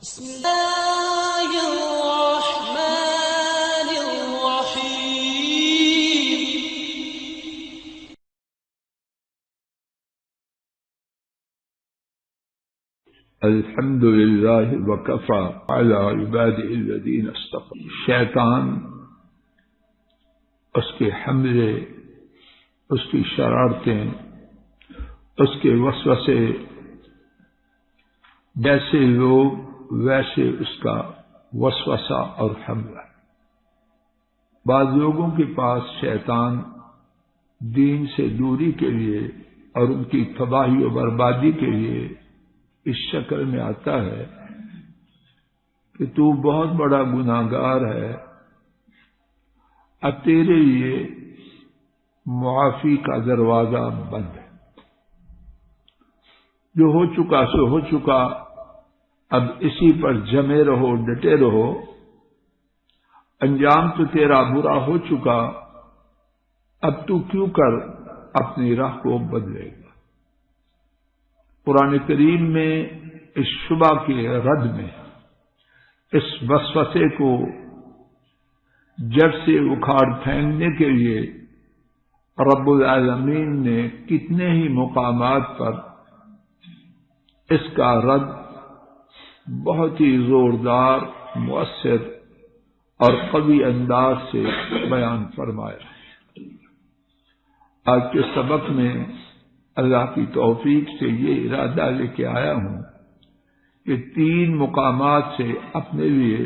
بسم الله الرحمن الرحيم. الحمد لله وكفى على عباده الذين اصطفى. شیطان، اس کے حملے، اس کی شرارتیں، اس کے وسوسے، جیسے لوگ ویسے اس کا وسوسہ اور حملہ. بعض لوگوں کے پاس شیطان دین سے دوری کے لیے اور ان کی تباہی و بربادی کے لیے اس شکل میں آتا ہے کہ تو بہت بڑا گناہگار ہے، اب تیرے لیے معافی کا دروازہ بند ہے، جو ہو چکا سو ہو چکا، اب اسی پر جمے رہو، ڈٹے رہو، انجام تو تیرا برا ہو چکا، اب تو کیوں کر اپنی راہ کو بدلے گا. قرآن کریم میں اس شبہ کے رد میں، اس وسوسے کو جڑ سے اکھاڑ پھینکنے کے لیے رب العالمین نے کتنے ہی مقامات پر اس کا رد بہت ہی زوردار، مؤثر اور قوی انداز سے بیان فرمایا. آج کے سبق میں اللہ کی توفیق سے یہ ارادہ لے کے آیا ہوں کہ 3 مقامات سے اپنے لیے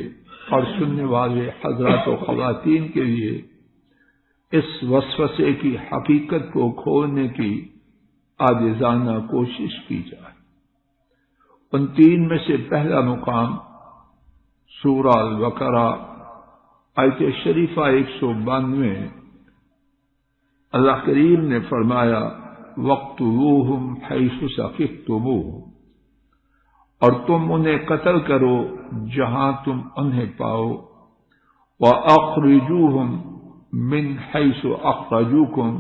اور سننے والے حضرات و خواتین کے لیے اس وسوسے کی حقیقت کو کھولنے کی عاجزانہ کوشش کی جائے. ان 3 میں سے پہلا مقام سورہ البقرہ آیت شریفہ 192. اللہ کریم نے فرمایا وَاقْتُلُوهُمْ حَيْثُ ثَقِفْتُمُوهُمْ، اور تم انہیں قتل کرو جہاں تم انہیں پاؤ. وَأَخْرِجُوهُمْ مِنْ حَيْثُ أَخْرَجُوكُمْ،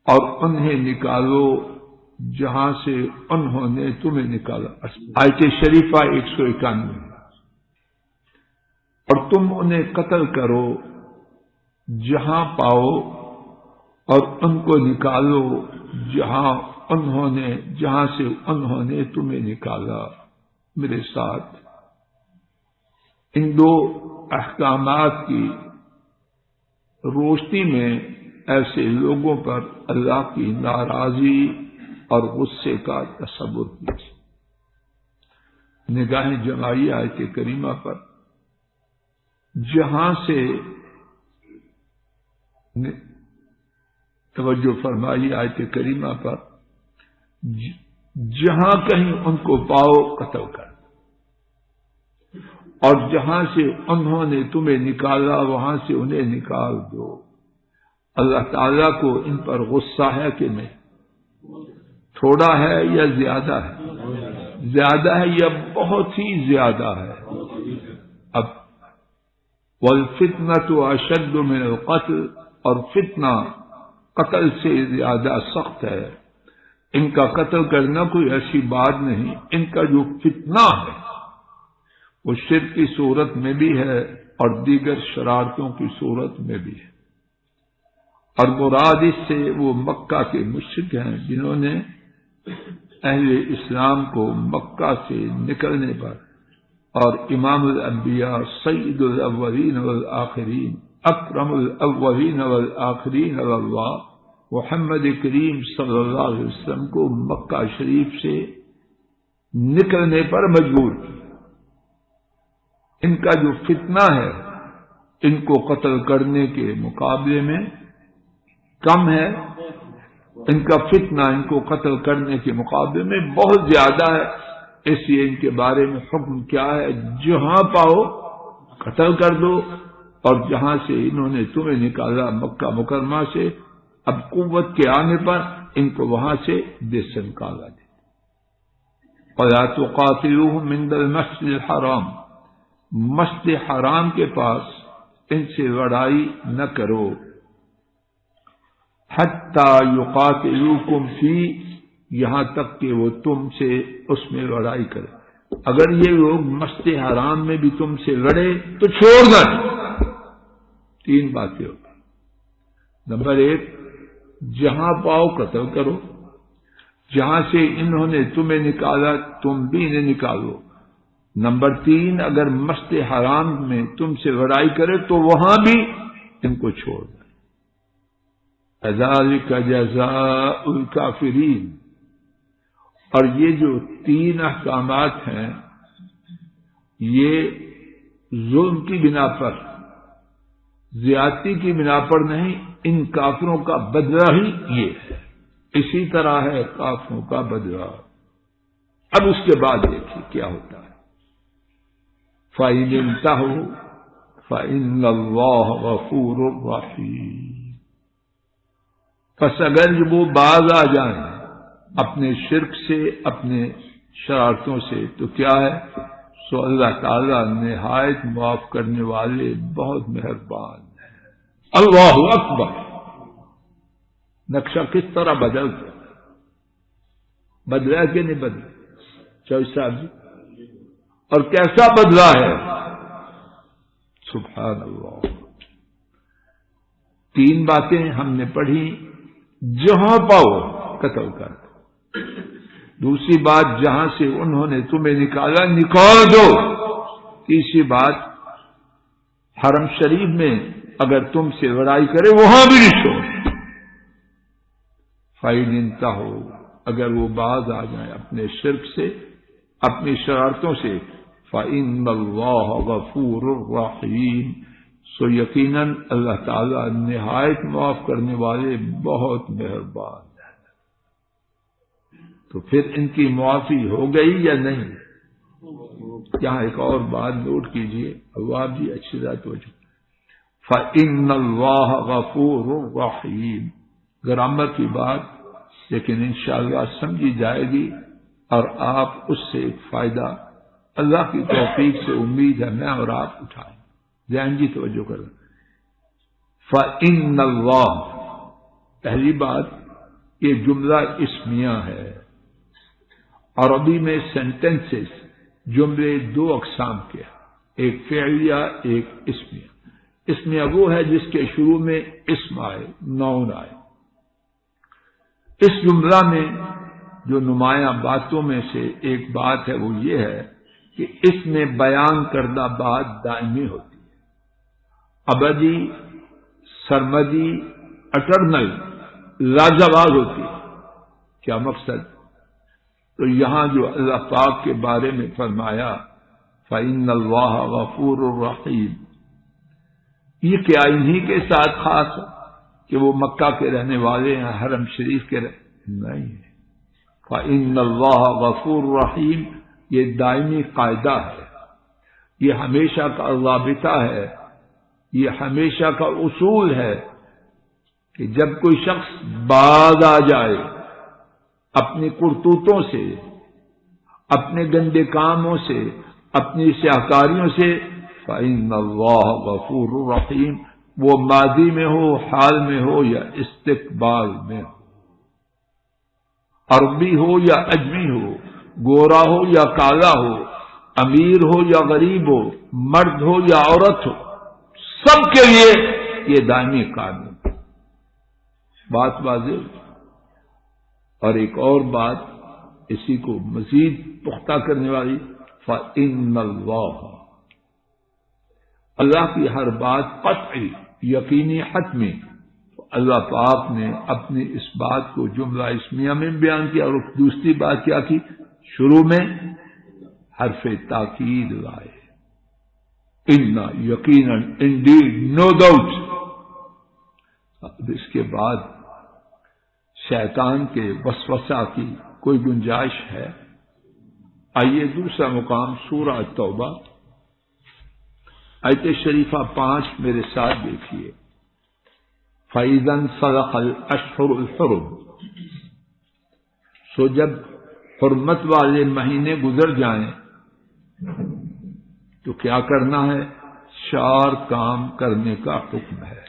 اور انہیں نکالو جہاں سے انہوں نے تمہیں نکالا. آیت شریفہ 191. اور تم انہیں قتل کرو جہاں پاؤ اور ان کو نکالو جہاں سے انہوں نے تمہیں نکالا. میرے ساتھ ان 2 احکامات کی روشنی میں ایسے لوگوں پر اللہ کی ناراضی اور غصے کا تصور کیجیے. نگاہیں جمائی آیت کریمہ پر، جہاں سے توجہ فرمائی آیت کریمہ پر، جہاں کہیں ان کو پاؤ قتل کر، اور جہاں سے انہوں نے تمہیں نکالا وہاں سے انہیں نکال دو. اللہ تعالیٰ کو ان پر غصہ ہے کہ نہیں؟ تھوڑا ہے یا زیادہ ہے؟ زیادہ ہے یا بہت ہی زیادہ ہے؟ اب وَالْفِتْنَةُ أَشَدُّ مِنَ الْقَتْلِ، اور فتنہ قتل سے زیادہ سخت ہے. ان کا قتل کرنا کوئی ایسی بات نہیں، ان کا جو فتنہ ہے وہ شرک کی صورت میں بھی ہے اور دیگر شرارتوں کی صورت میں بھی ہے. اور مراد اس سے وہ مکہ کے مشرک ہیں جنہوں نے اہل اسلام کو مکہ سے نکلنے پر اور امام الانبیاء سید الاولین والآخرین اکرم الاولین والآخرین علی اللہ محمد کریم صلی اللہ علیہ وسلم کو مکہ شریف سے نکلنے پر مجبور کیا. ان کا جو فتنہ ہے ان کو قتل کرنے کے مقابلے میں کم ہے، ان کا فتنہ ان کو قتل کرنے کے مقابلے میں بہت زیادہ ہے. اس لیے ان کے بارے میں حکم کیا ہے؟ جہاں پاؤ قتل کر دو، اور جہاں سے انہوں نے تمہیں نکالا مکہ مکرمہ سے، اب قوت کے آنے پر ان کو وہاں سے دیش سے نکالا دے. وَلَا تُقَاتِلُوهُمْ عِنْدَ الْمَسْجِدِ الْحَرَامِ، مسجد حرام کے پاس ان سے لڑائی نہ کرو. حَتَّى يُقَاتِلُوكُمْ فِيهِ، یہاں تک کہ وہ تم سے اس میں لڑائی کرے. اگر یہ لوگ مسجد حرام میں بھی تم سے لڑے تو چھوڑنا۔ 3 باتیں ہوگی۔ نمبر 1، جہاں پاؤ قتل کرو، جہاں سے انہوں نے تمہیں نکالا تم بھی انہیں نکالو۔ نمبر 3، اگر مسجد حرام میں تم سے لڑائی کرے تو وہاں بھی ان کو چھوڑ دیں۔ ذالک جزاء الکافرین۔ اور یہ جو 3 احکامات ہیں یہ ظلم کی بنا پر، زیادتی کی بنا پر نہیں، ان کافروں کا بدلہ ہی یہ ہے۔ اسی طرح ہے کافروں کا بدلہ۔ اب اس کے بعد دیکھیے کیا ہوتا ہے۔ فَإِنِ انتَهُوا فَإِنَّ اللَّهَ غَفُورٌ رَحِيمٌ۔ پس اگر وہ باز آ جائیں اپنے شرک سے، اپنے شرارتوں سے، تو کیا ہے؟ سو اللہ تعالی نہایت معاف کرنے والے، بہت مہربان ہے۔ اللہ اکبر۔ نقشہ کس طرح بدل گیا؟ بدلا کہ نہیں بدلا؟ چوہدری صاحب جی، اور کیسا بدلا ہے؟ سبحان اللہ۔ 3 باتیں ہم نے پڑھی، جہاں پاؤ قتل کر دو۔ دوسری بات، جہاں سے انہوں نے تمہیں نکالا نکال دو۔ تیسری بات، حرم شریف میں اگر تم سے لڑائی کرے وہاں بھی نہیں چھوڑ۔ فَإِنِ انتَهُوا، اگر وہ باز آ جائیں اپنے شرک سے، اپنی شرارتوں سے، فَإِنَّ اللَّهَ غَفُورٌ رَحِيمٌ، سو یقیناً اللہ تعالی نہایت معاف کرنے والے، بہت مہربان ہے۔ تو پھر ان کی معافی ہو گئی یا نہیں؟ یہاں ایک اور بات نوٹ کیجئے، عوام جی اچھی طرح توجہ۔ فَإِنَّ اللَّهَ غَفُورٌ رَحِيمٌ، گرامر کی بات، لیکن انشاءاللہ سمجھی جائے گی اور آپ اس سے ایک فائدہ اللہ کی توفیق سے امید ہے میں اور آپ اٹھائیں۔ ذہن جی توجہ کریں۔ فَإِنَّ اللَّهَ، پہلی بات، یہ جملہ اسمیہ ہے۔ عربی میں سینٹنسز، جملے 2 اقسام کے ہیں، ایک فعلیہ، ایک اسمیہ۔ اسمیہ وہ ہے جس کے شروع میں اسم آئے، نون آئے۔ اس جملہ میں جو نمایاں باتوں میں سے ایک بات ہے وہ یہ ہے کہ اس میں بیان کردہ بات دائمی ہوتی ہے، ابدی، سرمدی، اٹرنل، لازواز ہوتی ہے۔ کیا مقصد؟ تو یہاں جو اللہ پاک کے بارے میں فرمایا فَإِنَّ اللَّهَ غَفُورٌ رَحِيمٌ، یہ کیا انہی کے ساتھ خاص ہے کہ وہ مکہ کے رہنے والے ہیں، حرم شریف کے نہیں ہے۔ فَإِنَّ اللَّهَ غَفُورٌ رَحِيمٌ یہ دائمی قاعدہ ہے، یہ ہمیشہ کا ضابطہ ہے، یہ ہمیشہ کا اصول ہے کہ جب کوئی شخص باز آ جائے اپنی کرتوتوں سے، اپنے گندے کاموں سے، اپنی سیاہکاریوں سے، فَإِنَّ اللَّهَ غَفُورٌ رَحِيمٌ، وہ ماضی میں ہو، حال میں ہو یا استقبال میں ہو، عربی ہو یا اجمی ہو، گورا ہو یا کالا ہو، امیر ہو یا غریب ہو، مرد ہو یا عورت ہو، سب کے لیے یہ دائمی قانون۔ بات واضح۔ اور ایک اور بات اسی کو مزید پختہ کرنے والی، فَإِنَّ اللَّهَ، اللہ کی ہر بات قطعی، یقینی، حتمی۔ اللہ پاک نے اپنی اس بات کو جملہ اسمیہ میں بیان کیا، اور دوسری بات کیا کی؟ شروع میں حرف تاکید لائے، اِنَّ، یقیناً، انڈیڈ، نو ڈاؤٹ۔ اب اس کے بعد شیطان کے وسوسہ کی کوئی گنجائش ہے؟ آئیے دوسرا مقام سورہ توبہ، آیت شریفہ 5 میرے ساتھ دیکھیے۔ فَإِذَا انْسَلَخَ الْأَشْهُرُ الْحُرُمُ، سو جب حرمت والے مہینے گزر جائیں تو کیا کرنا ہے؟ 4 کام کرنے کا حکم ہے۔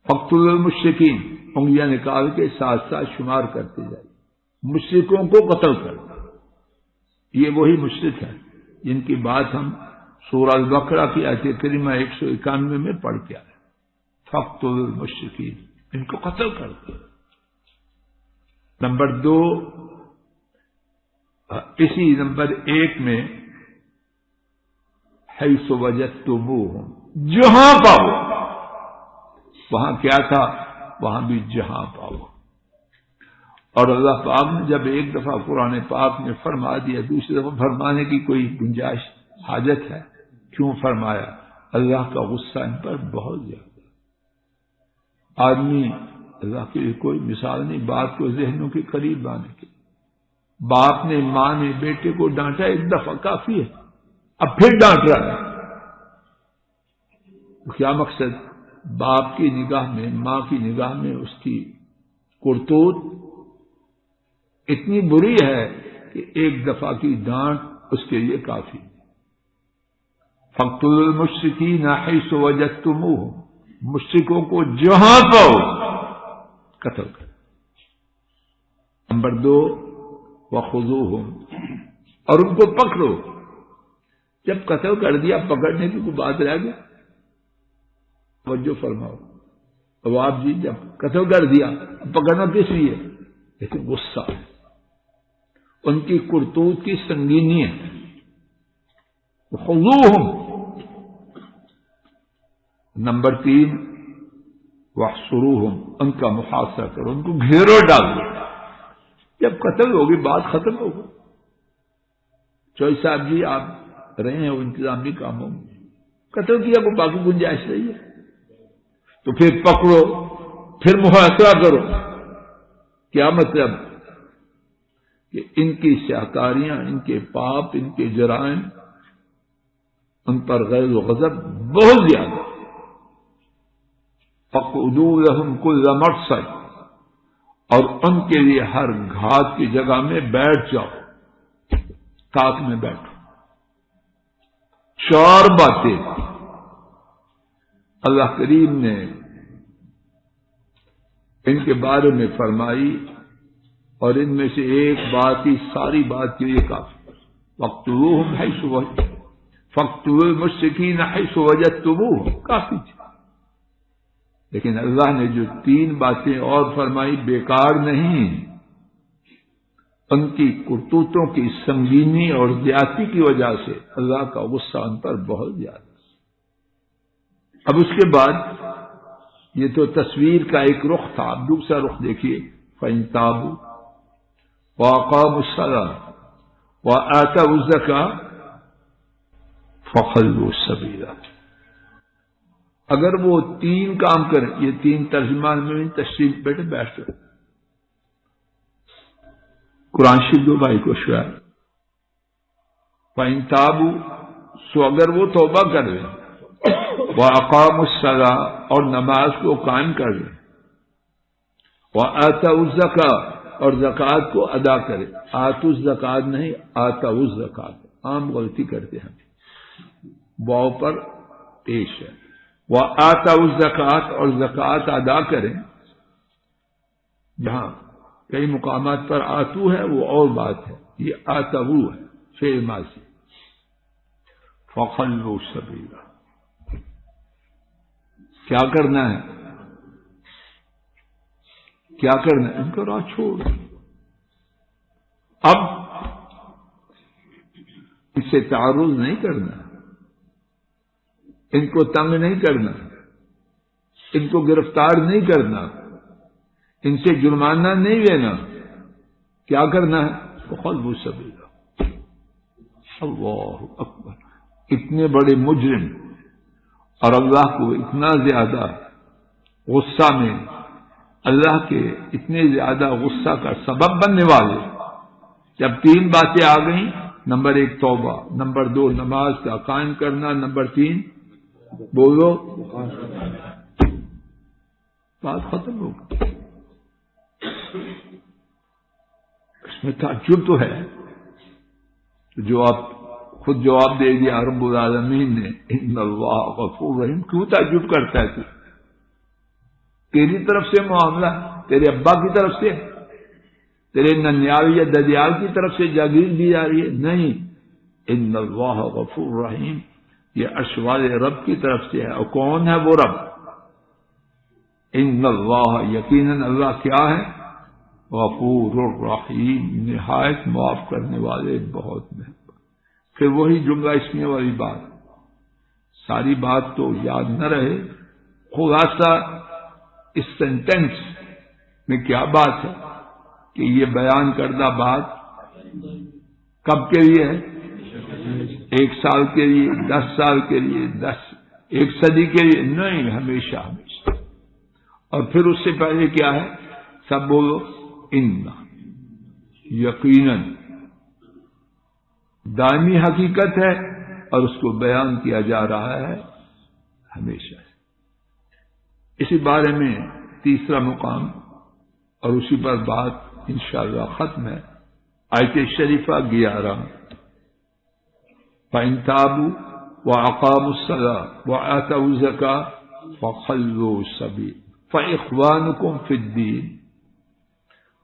فَاقْتُلُوا الْمُشْرِكِينَ، انگلیاں نکال کے ساتھ ساتھ شمار کرتے جائیں، مشرکوں کو قتل کرنا، یہ وہی مشرک ہیں جن کی بات ہم سورہ البقرہ کی آیت کریمہ 191 میں پڑھ کے آئے. فاقتلوا المشرکین، ان کو قتل کر دو. نمبر 2، اسی نمبر 1 میں حیث وجدتموہم، جہاں پاؤ. وہاں کیا تھا؟ وہاں بھی جہاں پاؤ. اور اللہ پاک نے جب ایک دفعہ قرآن پاک میں فرما دیا، دوسری دفعہ فرمانے کی کوئی گنجائش حاجت ہے؟ کیوں فرمایا؟ اللہ کا غصہ ان پر بہت زیادہ. آدمی اللہ کے لیے کوئی مثال نہیں بات کو ذہنوں کے قریب لانے کی. باپ نے ماں نے بیٹے کو ڈانٹا ایک دفعہ کافی ہے، اب پھر ڈانٹ رہا ہے. کیا مقصد؟ باپ کی نگاہ میں، ماں کی نگاہ میں اس کی کرتوت اتنی بری ہے کہ ایک دفعہ کی ڈانٹ اس کے لیے کافی. فاقتلوا المشرکین حیث وجدتموہم، مشرکوں کو جہاں پاؤ قتل کر. نمبر 2، وخذوہم، اور ان کو پکڑو. جب قتل کر دیا پکڑنے کی کوئی بات رہ گئی؟ توجہ فرماؤ. اب آپ جی جب قتل کر دیا پکڑنا کس لیے؟ لیکن غصہ ہے، ان کی کرتوت کی سنگینی ہے. خذوہم. نمبر 3، واحصروہم، ان کا محاصرہ کرو، ان کو گھیرو ڈالو. جب قتل ہوگی بات ختم ہوگی. چوئی صاحب جی آپ رہے ہیں وہ انتظامی کاموں میں، قتل کیا کو باقی گنجائش رہی ہے تو پھر پکڑو، پھر محاصرہ کرو. کیا مطلب؟ کہ ان کی سیاکاریاں، ان کے پاپ، ان کے جرائم، ان پر غیظ و غضب بہت زیادہ. فَقْعُدُوا لَهُمْ كُلَّ مَرْصَدٍ، اور ان کے لیے ہر گھات کی جگہ میں بیٹھ جاؤ، تاک میں بیٹھو. 4 باتیں اللہ کریم نے ان کے بارے میں فرمائی، اور ان میں سے ایک بات ہی ساری بات کے لیے کافی. فَاقْتُلُوهُمْ حَيْثُ وَجَدتُّمُوهُمْ، فَاقْتُلُوا الْمُشْرِكِينَ حَيْثُ وَجَدتُّمُوهُمْ، کافی تھی. لیکن اللہ نے جو 3 باتیں اور فرمائی بیکار نہیں، ان کی کرتوتوں کی سنگینی اور زیادتی کی وجہ سے اللہ کا غصہ ان پر بہت زیادہ. اب اس کے بعد یہ تو تصویر کا ایک رخ تھا، اب دوسرا رخ دیکھیے. فَإِن تَابُوا وَأَقَامُوا الصَّلَاةَ وَآتَوُا الزَّكَاةَ فَخَلُّوا السَّبِيلَ. اگر وہ 3 کام کریں، یہ 3 ترجمان میں تشریف بیٹھے بیٹھ کر قرآن شریف دو بھائی کو شعر. فَإِن تَابُوا، سو اگر وہ توبہ کر لیں، وَأَقَامُوا الصَّلَاةَ، اور نماز کو قائم کر لیں، وَآتَوُا الزَّكَاةَ، اور زکوٰۃ کو ادا کریں. آتوا الزکوٰۃ نہیں، آتوا الزکوٰۃ. عام غلطی کرتے ہیں، واو پر پیش ہے. وَآتَوُا الزَّكَاةَ، اور زکوٰۃ ادا کریں. جہاں کئی مقامات پر آتو ہے وہ اور بات ہے، یہ آتو ہے فعل ماضی. فَخَلُّوا السَّبِيلَ، کیا کرنا ہے؟ کیا کرنا ہے؟ ان کو راہ چھوڑ. اب ان سے تعارض نہیں کرنا، ان کو تنگ نہیں کرنا، ان کو گرفتار نہیں کرنا، ان سے جرمانہ نہیں لینا. کیا کرنا ہے؟ فَخَلُّوا السَّبِيلَ. اللہ اکبر. اتنے بڑے مجرم اور اللہ کو اتنا زیادہ غصہ میں، اللہ کے اتنے زیادہ غصہ کا سبب بننے والے جب 3 باتیں آ گئیں، نمبر 1 توبہ، نمبر 2 نماز کا قائم کرنا، نمبر 3 بولو، بات ختم ہو گئی. اس میں تعجب تو ہے، جو آپ خود جواب دے دیا رب العالمین نے، ان اللہ غفور رحیم. کیوں تعجب کرتا ہے؟ تیری طرف سے معاملہ، تیرے ابا کی طرف سے، تیرے ننیال یا ددیال کی طرف سے جاگیر دی جا رہی ہے؟ نہیں، ان اللہ غفور رحیم، یہ عرش والے رب کی طرف سے ہے۔ اور کون ہے وہ رب؟ ان اللہ، یقیناً اللہ کیا ہے؟ غفور الرحیم، نہایت معاف کرنے والے، بہت مہربان۔ پھر وہی جملہ اسمیہ والی بات، ساری بات تو یاد نہ رہے، خلاصہ اس سینٹینس میں کیا بات ہے کہ یہ بیان کردہ بات کب کے لیے ہے؟ 1 سال کے لیے، 10 سال کے لیے، 1 صدی کے لیے نہیں، ہمیشہ ہمیشہ۔ اور پھر اس سے پہلے کیا ہے؟ سب بولو، ان، یقیناً دائمی حقیقت ہے اور اس کو بیان کیا جا رہا ہے ہمیشہ۔ اسی بارے میں تیسرا مقام اور اسی پر بات انشاءاللہ ختم ہے۔ آیت شریفہ 11، فَإِن تَابُوا وَأَقَامُوا الصَّلَاةَ وَآتَوُا الزَّكَاةَ فَخَلُّوا السَّبِيلَ فَإِخْوَانُكُمْ فِي الدِّينِ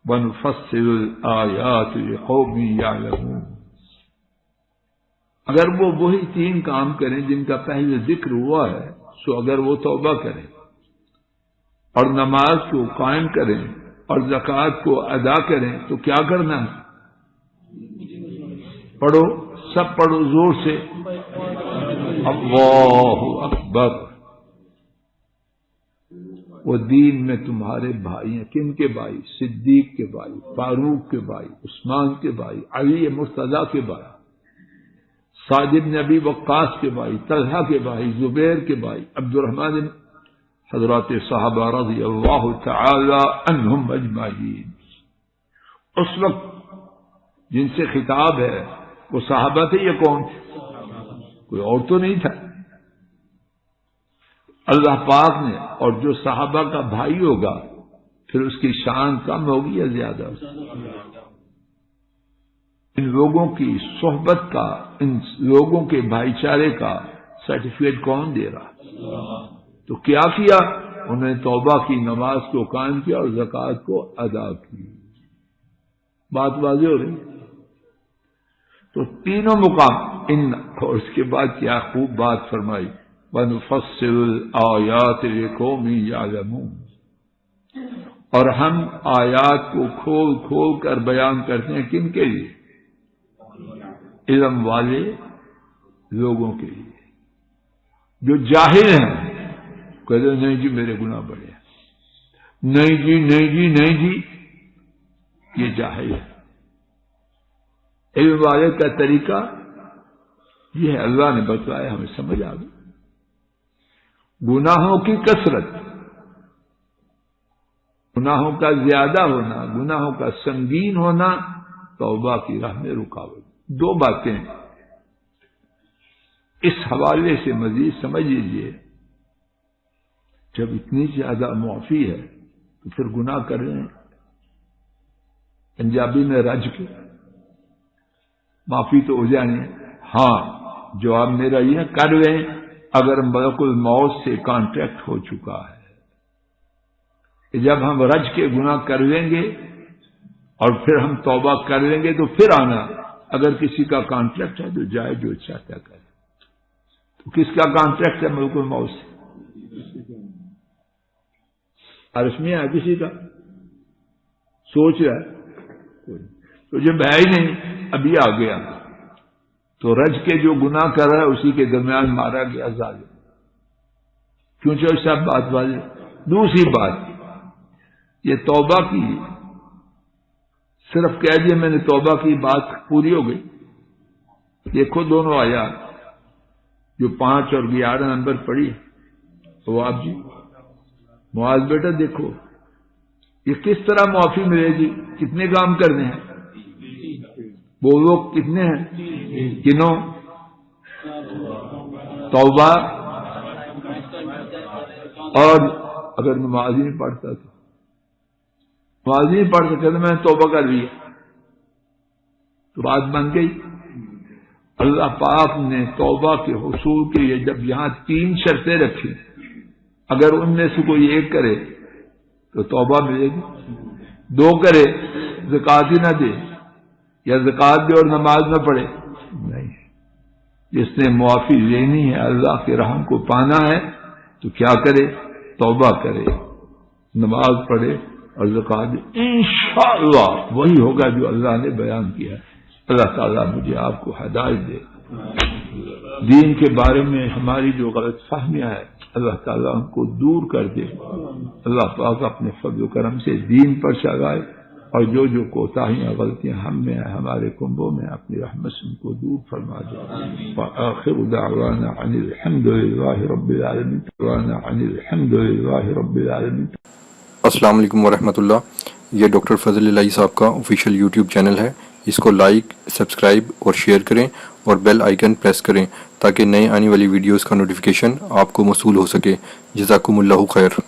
وَنُفَصِّلُ الْآيَاتِ لِقَوْمٍ يَعْلَمُونَ۔ اگر وہ وہی 3 کام کریں جن کا پہلے ذکر ہوا ہے، سو اگر وہ توبہ کریں اور نماز کو قائم کریں اور زکوٰۃ کو ادا کریں تو کیا کرنا ہے؟ پڑھو، سب پڑھو زور سے، اللہ اکبر۔ وہ دین میں تمہارے بھائی ہیں۔ کن کے بھائی؟ صدیق کے بھائی، فاروق کے بھائی، عثمان کے بھائی، علی مرتضیٰ کے بھائی، سعد بن ابی وقاص کے بھائی، طلحہ کے بھائی، زبیر کے بھائی، عبد الرحمن، حضرات صحابہ رضی اللہ تعالی عنہم اجمعین۔ اس وقت جن سے خطاب ہے وہ صحابہ تھے یا کون؟ کوئی اور تو نہیں تھا۔ اللہ پاک نے، اور جو صحابہ کا بھائی ہوگا پھر اس کی شان کم ہوگی یا زیادہ؟ ان لوگوں کی صحبت کا، ان لوگوں کے بھائی چارے کا سرٹیفکیٹ کون دے رہا؟ تو کیا کیا؟ انہوں نے توبہ کی، نماز کو قائم کیا اور زکوٰۃ کو ادا کی۔ بات واضح ہو رہی؟ تو تینوں مقام ان، اور اس کے بعد کیا خوب بات فرمائی، وَنُفَصِّلُ الْآيَاتِ لِقَوْمٍ يَعْلَمُونَ، اور ہم آیات کو کھول کھول کر بیان کرتے ہیں۔ کن کے لیے؟ علم والے لوگوں کے لیے۔ جو جاہل ہیں کہتے نہیں جی میرے گناہ بڑے ہیں، نہیں جی نہیں جی نہیں جی، یہ جاہل ہے۔ علم والے کا طریقہ یہ ہے، اللہ نے بتلایا، ہمیں سمجھ آ گئی۔ گناہوں کی کثرت، گناہوں کا زیادہ ہونا، گناہوں کا سنگین ہونا توبہ کی راہ میں رکاوٹ۔ 2 باتیں اس حوالے سے مزید سمجھ لیجیے۔ جب اتنی زیادہ معافی ہے تو پھر گناہ کر رہے ہیں، پنجابی میں رج کے معافی تو ہو جانی ہے۔ ہاں، جواب میرا یہ کر لیں اگر ملک الموت سے کانٹریکٹ ہو چکا ہے کہ جب ہم رج کے گناہ کر لیں گے اور پھر ہم توبہ کر لیں گے تو پھر آنا۔ اگر کسی کا کانٹریکٹ ہے تو جائے جو چاہتا کرے۔ تو کس کا کانٹریکٹ ہے ملک الموت سے؟ عرش میں ہے کسی کا؟ سوچ رہا ہے تو جب ہے ہی نہیں، ابھی آ گیا تو رج کے جو گناہ کر رہا ہے اسی کے درمیان مارا گیا ظالم۔ کیوں چاہے صاحب بات والی۔ دوسری بات، یہ توبہ کی، صرف کہہ دیا میں نے توبہ کی، بات پوری ہو گئی؟ دیکھو دونوں آیات جو 5 اور 11 نمبر پڑھی، تو آپ جی معاذ بیٹا دیکھو یہ کس طرح معافی ملے گی، کتنے کام کرنے ہیں؟ وہ لوگ کتنے ہیں؟ کنوں؟ توبہ، اور اگر نماز ہی نہیں پڑھتا تو نماز ہی نہیں پڑھ سکتا تو میں نے توبہ کر لی، تو بات بن گئی۔ اللہ پاک نے توبہ کے حصول کے لیے جب یہاں 3 شرطیں رکھی، اگر ان میں سے کوئی ایک کرے تو توبہ ملے گی، 2 کرے زکات ہی نہ دے یا زکات دے اور نماز نہ پڑھے؟ نہیں. جس نے معافی لینی ہے، اللہ کے رحم کو پانا ہے، تو کیا کرے؟ توبہ کرے، نماز پڑھے اور زکات دے. انشاءاللہ وہی ہوگا جو اللہ نے بیان کیا ہے. اللہ تعالیٰ مجھے آپ کو ہدایت دے. دین کے بارے میں ہماری جو غلط فہمیاں ہیں اللہ تعالیٰ ہم کو دور کر دے. اللہ پاک اپنے فضل و کرم سے دین پر چلائے، اور جو جو کوتاہیاں غلطیاں ہم میں ہیں، ہمارے کنبوں میں، اپنی رحمت سے ان کو دور فرما دے. وآخر دعوانا عن الحمد للہ رب العالمین. عن الحمد للہ رب العالمین. السلام علیکم ورحمۃ اللہ. یہ ڈاکٹر فضل الہی صاحب کا آفیشیل یوٹیوب چینل ہے. اس کو لائک، سبسکرائب اور شیئر کریں اور بیل آئیکن پریس کریں تاکہ نئے آنے والی ویڈیوز کا نوٹیفیکیشن آپ کو موصول ہو سکے. جزاکم اللہ خیر.